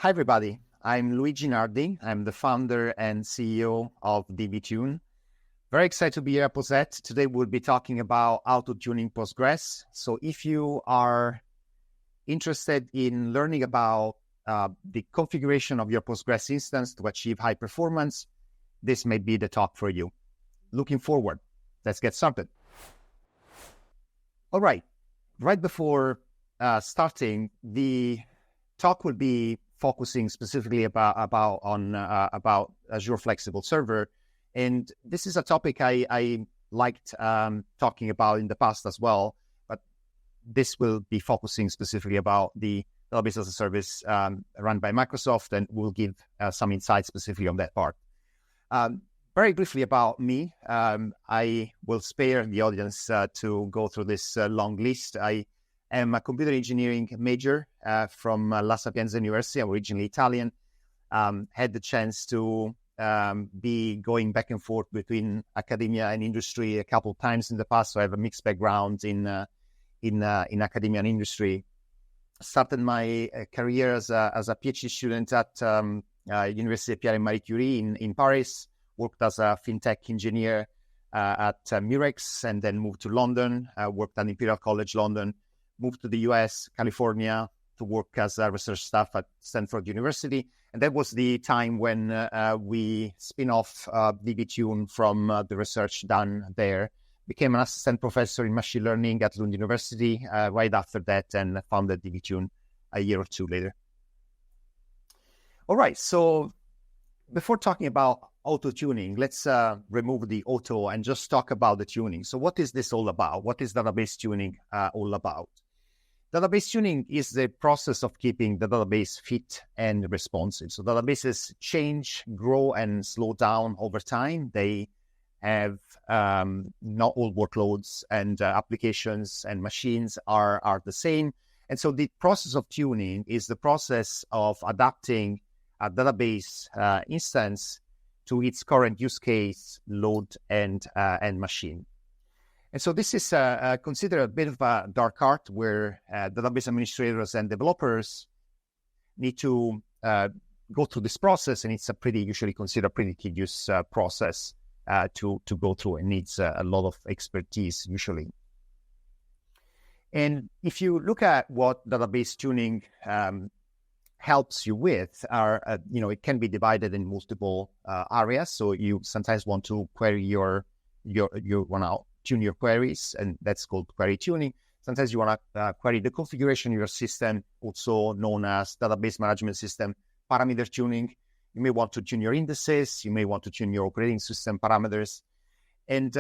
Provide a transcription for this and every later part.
Hi, everybody. I'm Luigi Nardi. I'm the founder and CEO of DBTune. Very excited to be here at Posette. Today, we'll be talking about auto-tuning Postgres. So if you are interested in learning about the configuration of your Postgres instance to achieve high performance, this may be the talk for you. Looking forward. Let's get started. All right. Right before starting, the talk will be focusing specifically about Azure Flexible Server. And this is a topic I liked talking about in the past as well, but this will be focusing specifically about the database as a service run by Microsoft, and we'll give some insights specifically on that part. Very briefly about me, I will spare the audience to go through this long list. I am a computer engineering major from La Sapienza University. I'm originally Italian. Had the chance to be going back and forth between academia and industry a couple of times in the past. So I have a mixed background in academia and industry. Started my career as a PhD student at Université Pierre and Marie Curie in Paris. Worked as a fintech engineer at Murex, and then moved to London. Worked at Imperial College London. Moved to the US, California, to work as a research staff at Stanford University. And that was the time when we spin off DBTune from the research done there. Became an assistant professor in machine learning at Lund University right after that, and founded DBTune a year or two later. All right, so before talking about auto-tuning, let's remove the auto and just talk about the tuning. So what is this all about? What is database tuning all about? Database tuning is the process of keeping the database fit and responsive. So databases change, grow, and slow down over time. They have not all workloads and applications and machines are the same. And so the process of tuning is the process of adapting a database instance to its current use case, load, and machine. And so this is considered a bit of a dark art where database administrators and developers need to go through this process, and it's usually considered a pretty tedious process to go through, and needs a lot of expertise usually. And if you look at what database tuning helps you with, it can be divided in multiple areas. So you sometimes want to query you want to tune your queries, and that's called query tuning. Sometimes you want to query the configuration of your system, also known as database management system parameter tuning. You may want to tune your indices. You may want to tune your operating system parameters. And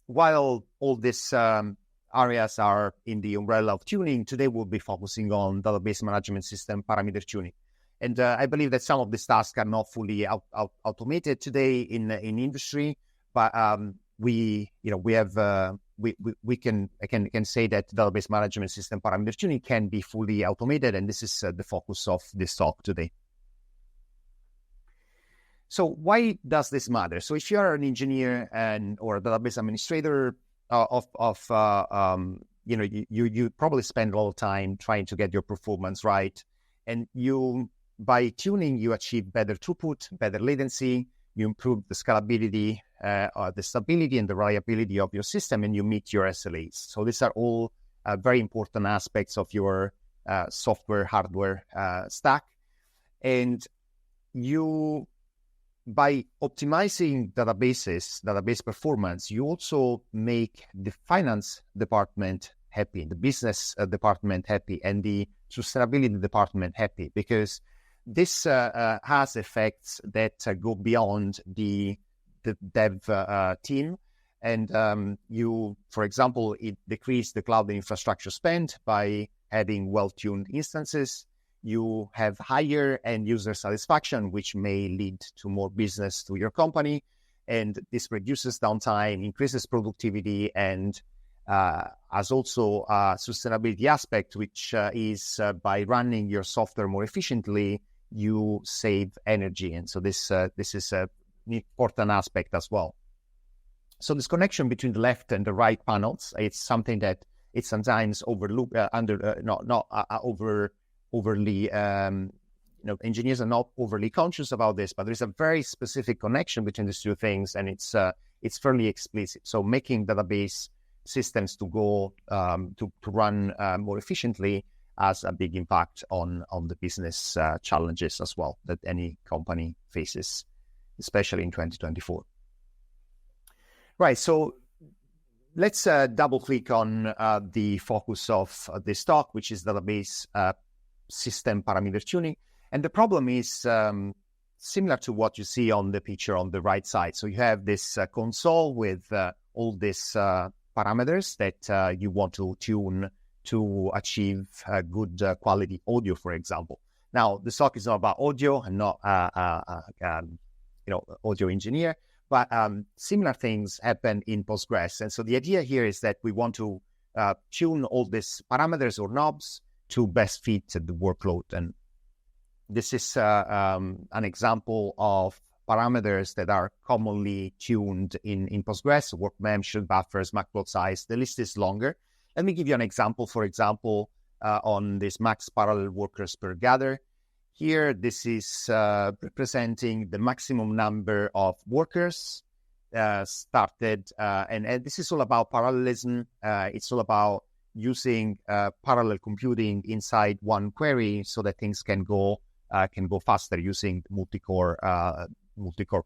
while all these areas are in the umbrella of tuning, today we'll be focusing on database management system parameter tuning. And I believe that some of these tasks are not fully automated today in industry, but we can say that database management system parameter tuning can be fully automated, and this is the focus of this talk today. So why does this matter? So if you are an engineer or a database administrator, you probably spend a lot of time trying to get your performance right, and by tuning you achieve better throughput, better latency, you improve the scalability, the stability and the reliability of your system, and you meet your SLAs. So these are all very important aspects of your software hardware stack, and by optimizing database performance, you also make the finance department happy, the business department happy, and the sustainability department happy, because this has effects that go beyond the dev team. And for example, it decreases the cloud infrastructure spend by having well-tuned instances. You have higher end user satisfaction, which may lead to more business to your company. And this reduces downtime, increases productivity, and has also a sustainability aspect, which is by running your software more efficiently, you save energy. And so this is an important aspect as well. So this connection between the left and the right panels, it's something that it's sometimes overlooked, overly engineers are not overly conscious about this, but there's a very specific connection between these two things, and it's fairly explicit. So making database systems to go to run more efficiently has a big impact on the business challenges as well that any company faces, especially in 2024. Right. So let's double click on the focus of this talk, which is database system parameter tuning. And the problem is similar to what you see on the picture on the right side. So you have this console with all these parameters that you want to tune to achieve good quality audio, for example. Now, the talk is not about audio. I'm not audio engineer, but similar things happen in Postgres. And so the idea here is that we want to tune all these parameters or knobs to best fit the workload. And this is an example of parameters that are commonly tuned in Postgres: work mem, shield buffers, max plot size. The list is longer. Let me give you an example. For example, on this max parallel workers per gather. Here, this is representing the maximum number of workers started. And this is all about parallelism. It's all about using parallel computing inside one query so that things can go faster using multi-core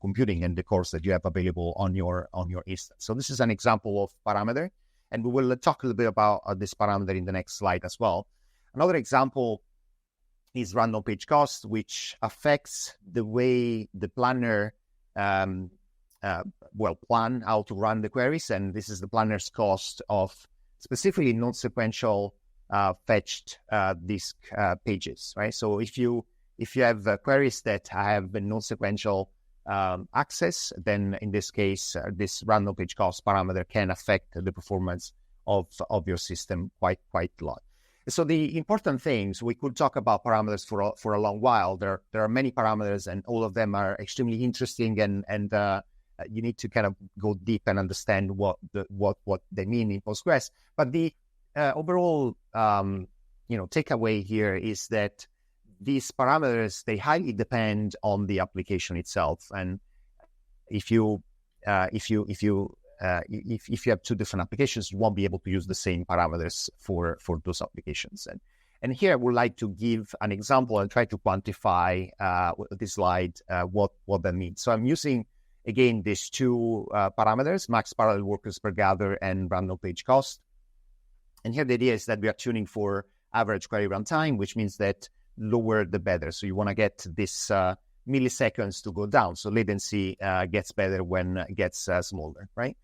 computing and the cores that you have available on your instance. So this is an example of parameter, and we will talk a little bit about this parameter in the next slide as well. Another example is random page cost, which affects the way the planner plan how to run the queries, and this is the planner's cost of specifically non-sequential fetched disk pages, right? So if you have queries that have a non-sequential access, then in this case, this random page cost parameter can affect the performance of your system quite a lot. So the important things, we could talk about parameters for a long while. There are many parameters, and all of them are extremely interesting, and you need to kind of go deep and understand what they mean in Postgres. But the overall takeaway here is that these parameters, they highly depend on the application itself. And if you have two different applications, you won't be able to use the same parameters for those applications. And here I would like to give an example and try to quantify this slide what that means. So I'm using again these two parameters: max parallel workers per gather and random page cost. And here the idea is that we are tuning for average query runtime, which means that lower the better. So you want to get this milliseconds to go down. So latency gets better when it gets smaller, right?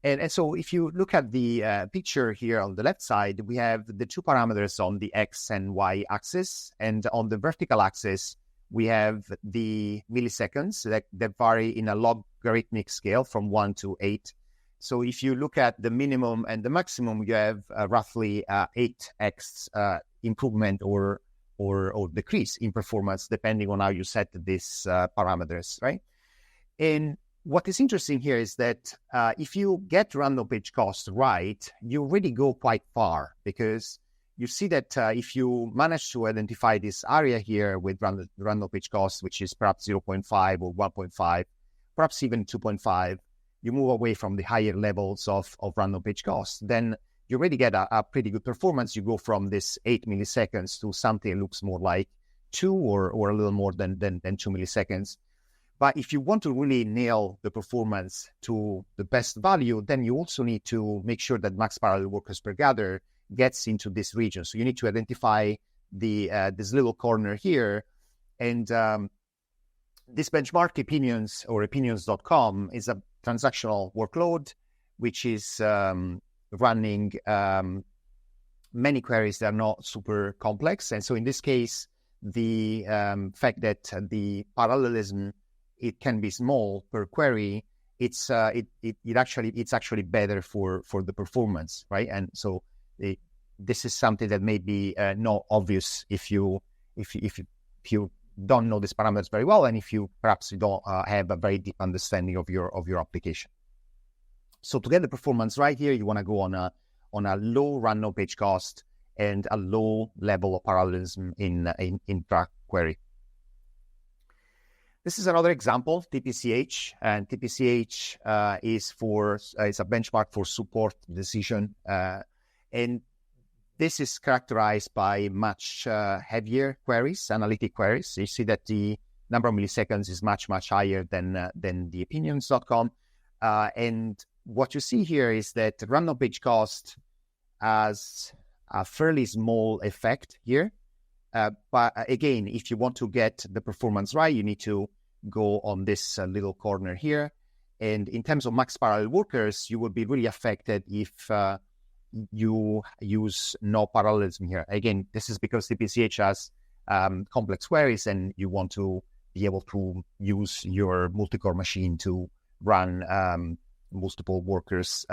And so if you look at the picture here on the left side, we have the two parameters on the X and Y axis. And on the vertical axis, we have the milliseconds that vary in a logarithmic scale from 1 to 8. So if you look at the minimum and the maximum, you have roughly 8x improvement or decrease in performance, depending on how you set these parameters, right? And what is interesting here is that if you get random page cost right, you really go quite far, because you see that if you manage to identify this area here with random page cost, which is perhaps 0.5 or 1.5, perhaps even 2.5, you move away from the higher levels of random page cost, then you already get a pretty good performance. You go from this 8 milliseconds to something that looks more like 2 or a little more than 2 milliseconds. But if you want to really nail the performance to the best value, then you also need to make sure that max parallel workers per gather gets into this region. So you need to identify this little corner here. And this benchmark opinions or opinions.com is a transactional workload, which is running many queries that are not super complex. And so in this case, the fact that the parallelism, it can be small per query, it's actually better for the performance, right? And so this is something that may be not obvious if you don't know these parameters very well, and if you perhaps don't have a very deep understanding of your application. So to get the performance right here, you want to go on a low random page cost and a low level of parallelism in track query. This is another example, TPCH, and TPCH is a benchmark for support decision, and this is characterized by much heavier queries, analytic queries. You see that the number of milliseconds is much higher than the opinions.com, and what you see here is that random page cost has a fairly small effect here. But again, if you want to get the performance right, you need to go on this little corner here. And in terms of max parallel workers, you will be really affected if you use no parallelism here. Again, this is because TPCH has complex queries and you want to be able to use your multi-core machine to run multiple workers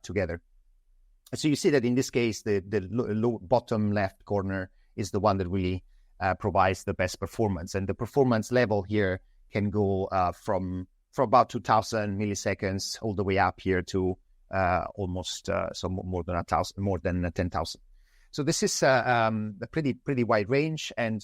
together. So you see that in this case, the bottom left corner is the one that really provides the best performance. And the performance level here can go from about 2,000 milliseconds all the way up here to almost more than 10,000. So this is a pretty wide range. And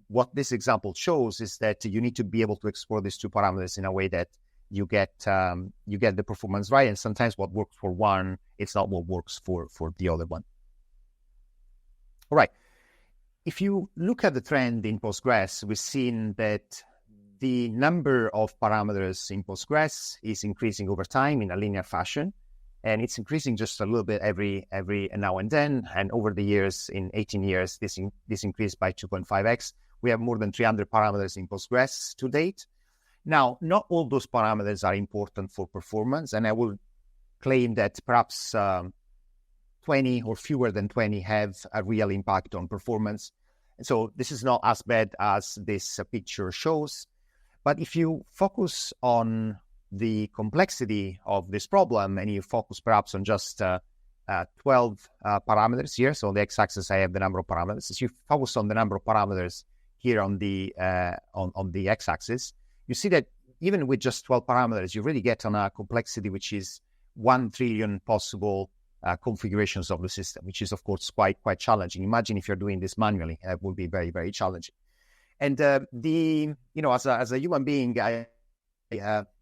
what this example shows is that you need to be able to explore these two parameters in a way that you get the performance right. And sometimes what works for one, it's not what works for the other one. All right. If you look at the trend in Postgres, we've seen that the number of parameters in Postgres is increasing over time in a linear fashion, and it's increasing just a little bit every now and then. And over the years, in 18 years, this increased by 2.5x. We have more than 300 parameters in Postgres to date. Now, not all those parameters are important for performance, and I will claim that perhaps 20 or fewer than 20 have a real impact on performance. And so this is not as bad as this picture shows. But if you focus on the complexity of this problem and you focus perhaps on just 12 parameters here, so on the x-axis I have the number of parameters. If you focus on the number of parameters here on the x-axis, you see that even with just 12 parameters, you really get on a complexity which is 1 trillion possible configurations of the system, which is of course quite challenging. Imagine if you're doing this manually, it would be very challenging. And as a human being, I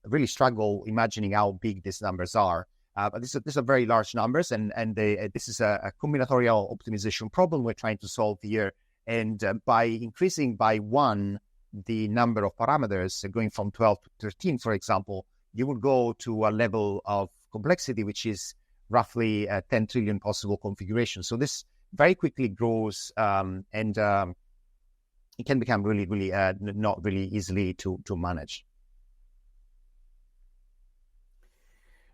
really struggle imagining how big these numbers are. But these are very large numbers, and this is a combinatorial optimization problem we're trying to solve here. And by increasing by 1 the number of parameters, going from 12 to 13, for example, you will go to a level of complexity which is roughly 10 trillion possible configurations. So this very quickly grows, and it can become really not really easily to manage.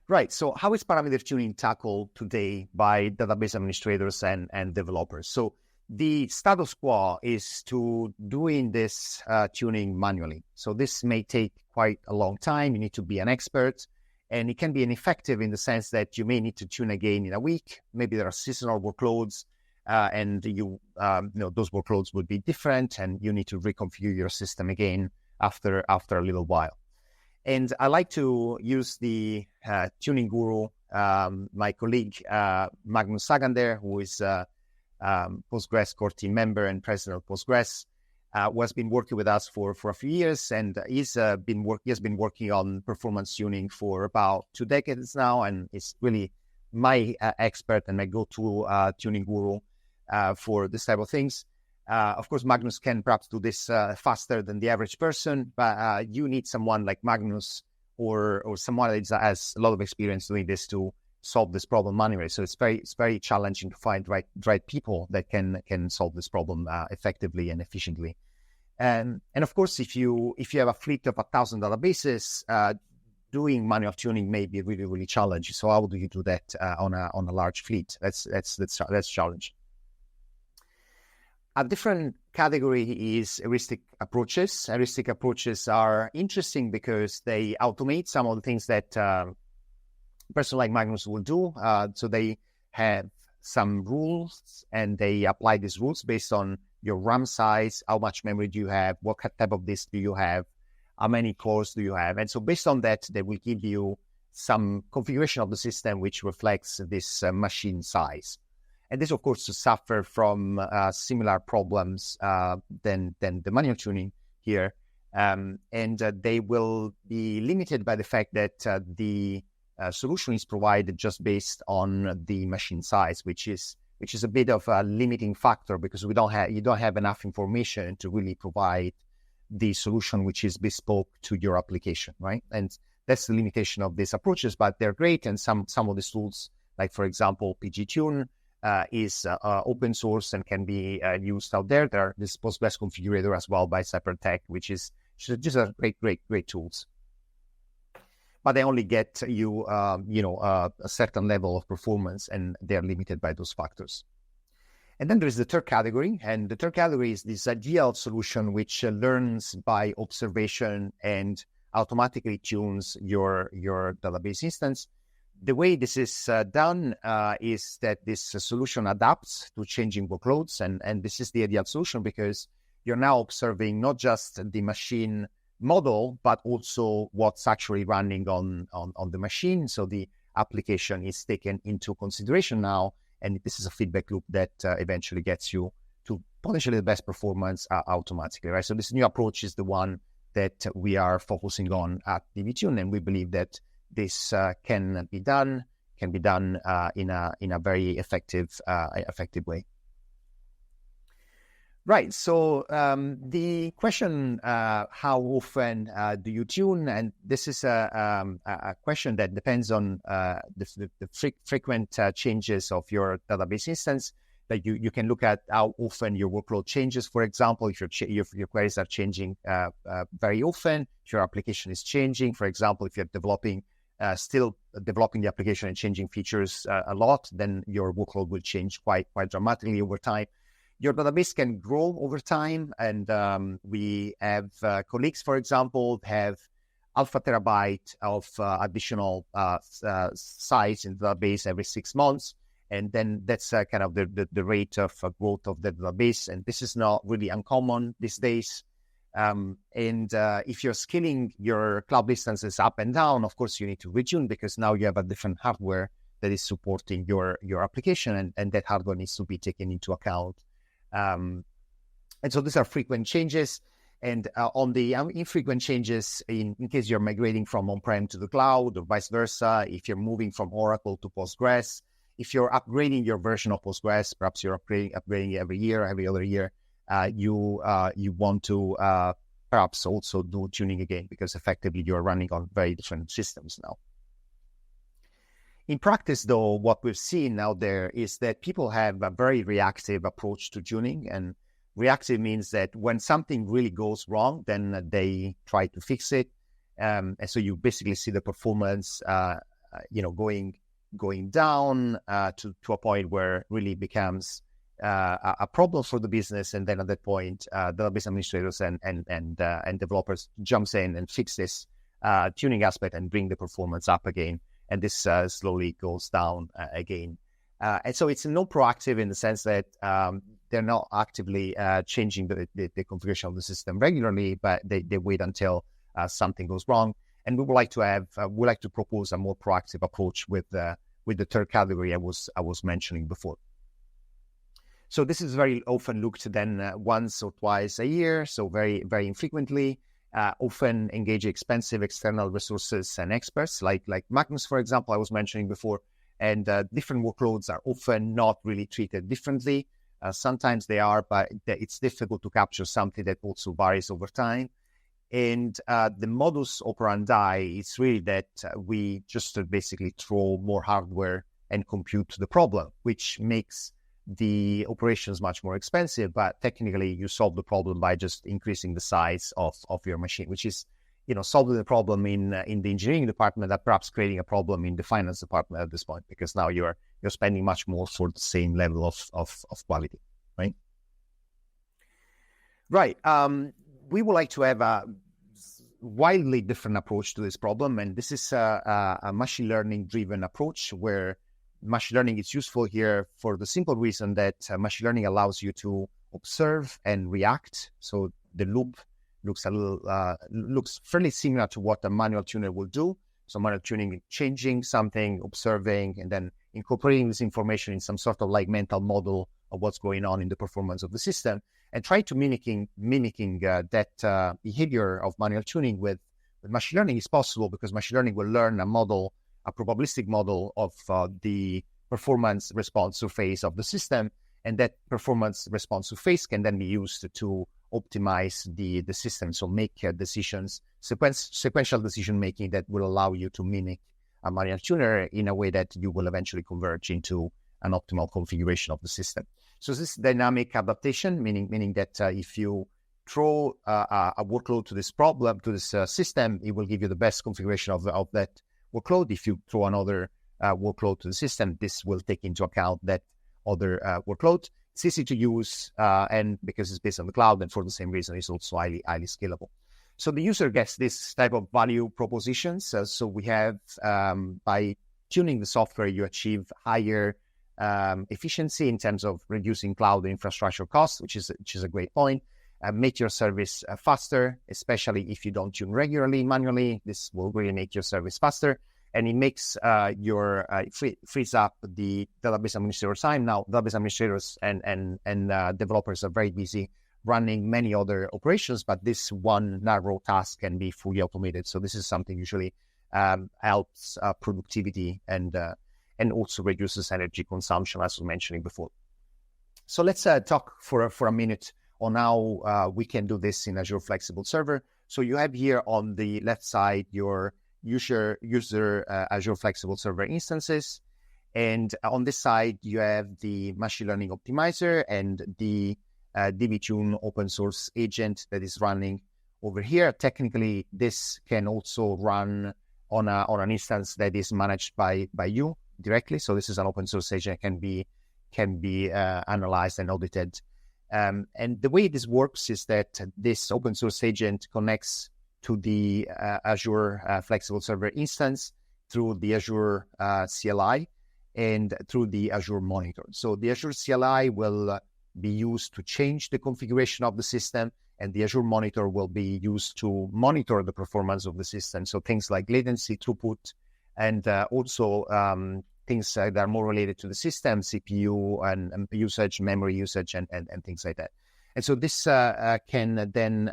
Right, so how is parameter tuning tackled today by database administrators and developers? So the status quo is to doing this tuning manually. So this may take quite a long time. You need to be an expert, and it can be ineffective in the sense that you may need to tune again in a week. Maybe there are seasonal workloads, and those workloads would be different, and you need to reconfigure your system again after a little while. And I like to use the tuning guru, my colleague Magnus Sagander, who is Postgres core team member and president of Postgres, who has been working with us for a few years, and he has been working on performance tuning for about 2 decades now, and is really my expert and my go-to tuning guru for this type of things. Of course, Magnus can perhaps do this faster than the average person, but you need someone like Magnus or someone that has a lot of experience doing this to solve this problem manually. So it's very challenging to find right people that can solve this problem effectively and efficiently. And of course, if you have a fleet of 1,000 databases, doing manual tuning may be really challenging. So how do you do that on a large fleet? That's challenging. A different category is heuristic approaches. Heuristic approaches are interesting because they automate some of the things that a person like Magnus will do. So they have some rules, and they apply these rules based on your RAM size, how much memory do you have, what type of disk do you have, how many cores do you have. And so based on that, they will give you some configuration of the system which reflects this machine size. And this, of course, suffer from similar problems than the manual tuning here. They will be limited by the fact that the solution is provided just based on the machine size, which is a bit of a limiting factor because you don't have enough information to really provide the solution which is bespoke to your application, right? And that's the limitation of these approaches, but they're great. And some of these tools, like for example, PGTune, is open source and can be used out there. There are this Postgres configurator as well by Cybertech, which is just a great tools. But they only get you, a certain level of performance, and they're limited by those factors. And then there is the third category, and the third category is this ideal solution which learns by observation and automatically tunes your database instance. The way this is done is that this solution adapts to changing workloads, and this is the ideal solution because you're now observing not just the machine model, but also what's actually running on the machine. So the application is taken into consideration now, and this is a feedback loop that eventually gets you to potentially the best performance automatically, right? So this new approach is the one that we are focusing on at DBTune, and we believe that this can be done in a very effective way. Right. So the question, how often do you tune? And this is a question that depends on the frequent changes of your database instance. That you can look at how often your workload changes. For example, if your queries are changing very often, if your application is changing. For example, if you're still developing the application and changing features a lot, then your workload will change quite dramatically over time. Your database can grow over time, and we have colleagues, for example, have alpha terabyte of additional size in the database every 6 months, and then that's kind of the rate of growth of the database, and this is not really uncommon these days. If you're scaling your cloud instances up and down, of course, you need to retune because now you have a different hardware that is supporting your application, and that hardware needs to be taken into account. And so these are frequent changes. And on the infrequent changes, in case you're migrating from on-prem to the cloud or vice versa, if you're moving from Oracle to Postgres, if you're upgrading your version of Postgres, perhaps you're upgrading every year, every other year, you want to perhaps also do tuning again because effectively you're running on very different systems now. In practice, though, what we've seen out there is that people have a very reactive approach to tuning. And reactive means that when something really goes wrong, then they try to fix it. And so you basically see the performance, going down to a point where it really becomes a problem for the business. And then at that point, database administrators and developers jumps in and fix this tuning aspect and bring the performance up again. And this slowly goes down again. And so it's not proactive in the sense that they're not actively changing the configuration of the system regularly, but they wait until something goes wrong. And we would like to propose a more proactive approach with the third category I was mentioning before. So this is very often looked then once or twice a year, so very, very infrequently. Often engage expensive external resources and experts like Magnus, for example, I was mentioning before. And different workloads are often not really treated differently. Sometimes they are, but it's difficult to capture something that also varies over time. And the modus operandi is really that we just basically throw more hardware and compute the problem, which makes the operations much more expensive, but technically you solve the problem by just increasing the size of your machine, which is, solving the problem in the engineering department, that perhaps creating a problem in the finance department at this point, because now you're spending much more for the same level of quality, right? Right. We would like to have a wildly different approach to this problem, and this is a machine learning driven approach where machine learning is useful here for the simple reason that machine learning allows you to observe and react. So the loop looks fairly similar to what a manual tuner will do. So manual tuning, changing something, observing, and then incorporating this information in some sort of like mental model of what's going on in the performance of the system, and try to mimicking that behavior of manual tuning with machine learning is possible, because machine learning will learn a probabilistic model of the performance response surface of the system, and that performance response surface can then be used to optimize the system. So make decisions, sequential decision making that will allow you to mimic a manual tuner in a way that you will eventually converge into an optimal configuration of the system. So this dynamic adaptation, meaning that if you throw a workload to this system, it will give you the best configuration of that workload. If you throw another workload to the system, this will take into account that other workload. It's easy to use, and because it's based on the cloud, and for the same reason, it's also highly scalable. So the user gets this type of value propositions. So we have, by tuning the software, you achieve higher efficiency in terms of reducing cloud infrastructure costs, which is a great point. Make your service faster, especially if you don't tune regularly manually. This will really make your service faster. And it makes frees up the database administrator time. Now, database administrators and developers are very busy running many other operations, but this one narrow task can be fully automated. So this is something usually helps productivity and also reduces energy consumption, as I was mentioning before. So let's talk for a minute on how we can do this in Azure Flexible Server. So you have here on the left side your user Azure Flexible Server instances. And on this side, you have the machine learning optimizer and the DBTune open source agent that is running over here. Technically, this can also run on an instance that is managed by you directly. So this is an open source agent, can be analyzed and audited. And the way this works is that this open source agent connects to the Azure Flexible Server instance through the Azure CLI and through the Azure Monitor. So the Azure CLI will be used to change the configuration of the system, and the Azure Monitor will be used to monitor the performance of the system. So things like latency, throughput, and also things that are more related to the system, CPU and usage, memory usage, and things like that. And so this can then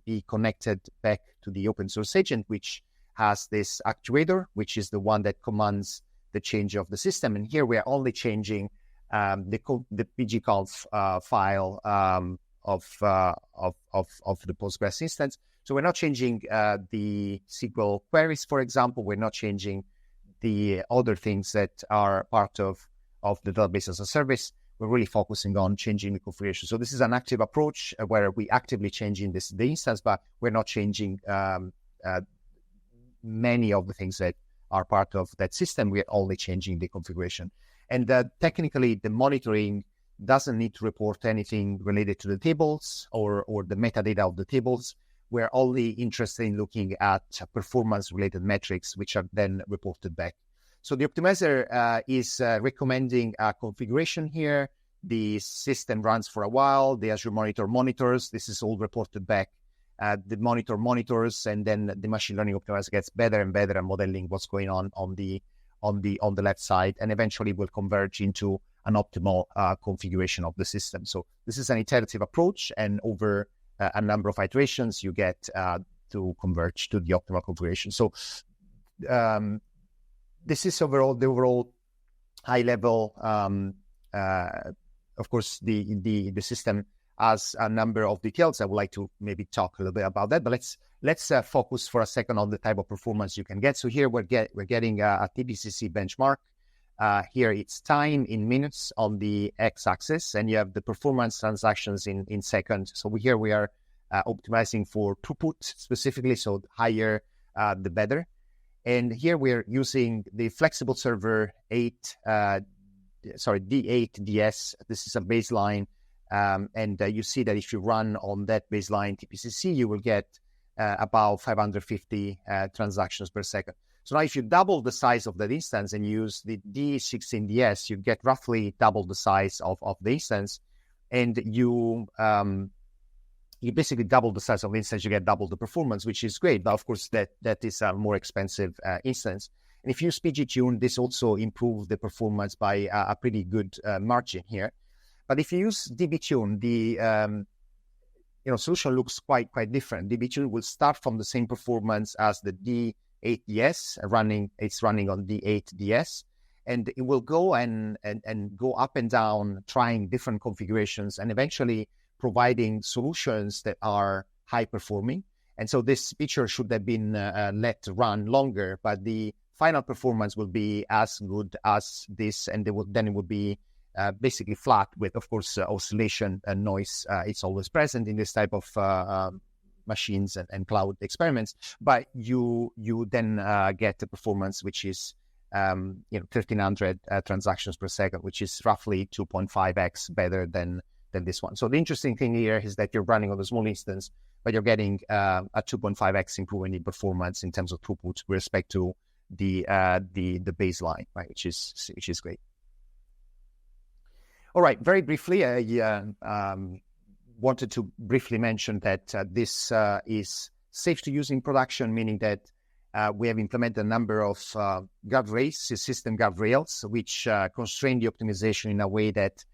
be connected back to the open source agent, which has this actuator, which is the one that commands the change of the system. And here we are only changing the pgconf file of the Postgres instance. So we're not changing the SQL queries, for example. We're not changing the other things that are part of the database as a service. We're really focusing on changing the configuration. So this is an active approach where we actively changing the instance, but we're not changing many of the things that are part of that system. We're only changing the configuration. And technically, the monitoring doesn't need to report anything related to the tables or the metadata of the tables. We're only interested in looking at performance-related metrics, which are then reported back. So the optimizer is recommending a configuration here. The system runs for a while. The Azure Monitor monitors. This is all reported back. The monitor monitors, and then the machine learning optimizer gets better and better at modeling what's going on the left side, and eventually will converge into an optimal configuration of the system. So this is an iterative approach, and over a number of iterations, you get to converge to the optimal configuration. So this is the overall high level. Of course, the system has a number of details. I would like to maybe talk a little bit about that, but let's focus for a second on the type of performance you can get. So here we're getting a TPCC benchmark. Here it's time in minutes on the x-axis, and you have the performance transactions in seconds. So here we are optimizing for throughput specifically, so higher the better. And here we're using the Flexible Server D8 DS. This is a baseline, and you see that if you run on that baseline TPCC, you will get about 550 transactions per second. So now if you double the size of that instance and use the D16DS, you get roughly double the size of the instance, and you basically double the size of the instance, you get double the performance, which is great. But of course, that is a more expensive instance. And if you use PGTune, this also improves the performance by a pretty good margin here. But if you use DBTune, the solution looks quite different. DBTune will start from the same performance as the D8DS It's running on D8DS, and it will go and go up and down, trying different configurations, and eventually providing solutions that are high performing. And so this feature should have been let run longer, but the final performance will be as good as this, and it would be basically flat with, of course, oscillation and noise. It's always present in this type of machines and cloud experiments, but you then get a performance which is 1,300 transactions per second, which is roughly 2.5x better than this one. So the interesting thing here is that you're running on a small instance, but you're getting a 2.5x improvement in performance in terms of throughput with respect to the baseline, right? Which is great. All right, very briefly, I wanted to briefly mention that this is safe to use in production, meaning that we have implemented a number of system guardrails, which constrain the optimization in a way that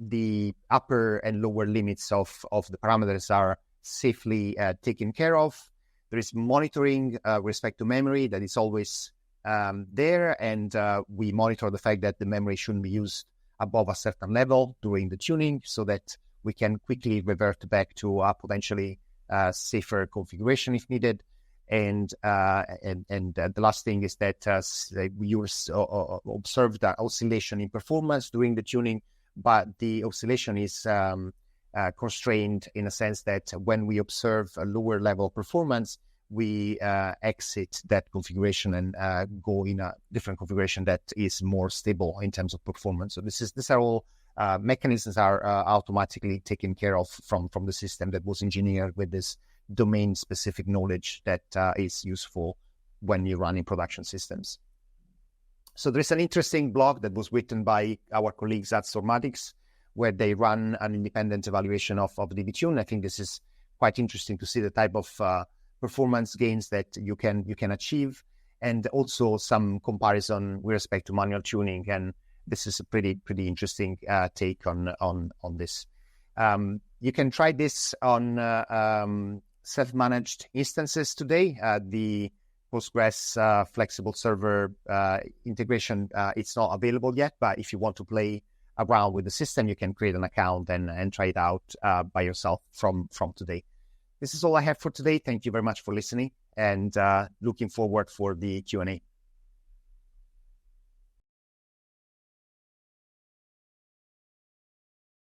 the upper and lower limits of the parameters are safely taken care of. There is monitoring with respect to memory that is always there, and we monitor the fact that the memory shouldn't be used above a certain level during the tuning, so that we can quickly revert back to a potentially safer configuration if needed. And the last thing is that we observed that oscillation in performance during the tuning, but the oscillation is constrained in a sense that when we observe a lower level performance, we exit that configuration and go in a different configuration that is more stable in terms of performance. So these are all mechanisms are automatically taken care of from the system that was engineered with this domain-specific knowledge that is useful when you run in production systems. So there's an interesting blog that was written by our colleagues at Stormatics, where they run an independent evaluation of DBTune. I think this is quite interesting to see the type of performance gains that you can achieve, and also some comparison with respect to manual tuning. And this is a pretty interesting take on this. You can try this on self-managed instances today. The Postgres flexible server integration, it's not available yet, but if you want to play around with the system, you can create an account and try it out by yourself from today. This is all I have for today. Thank you very much for listening, and looking forward for the Q&A.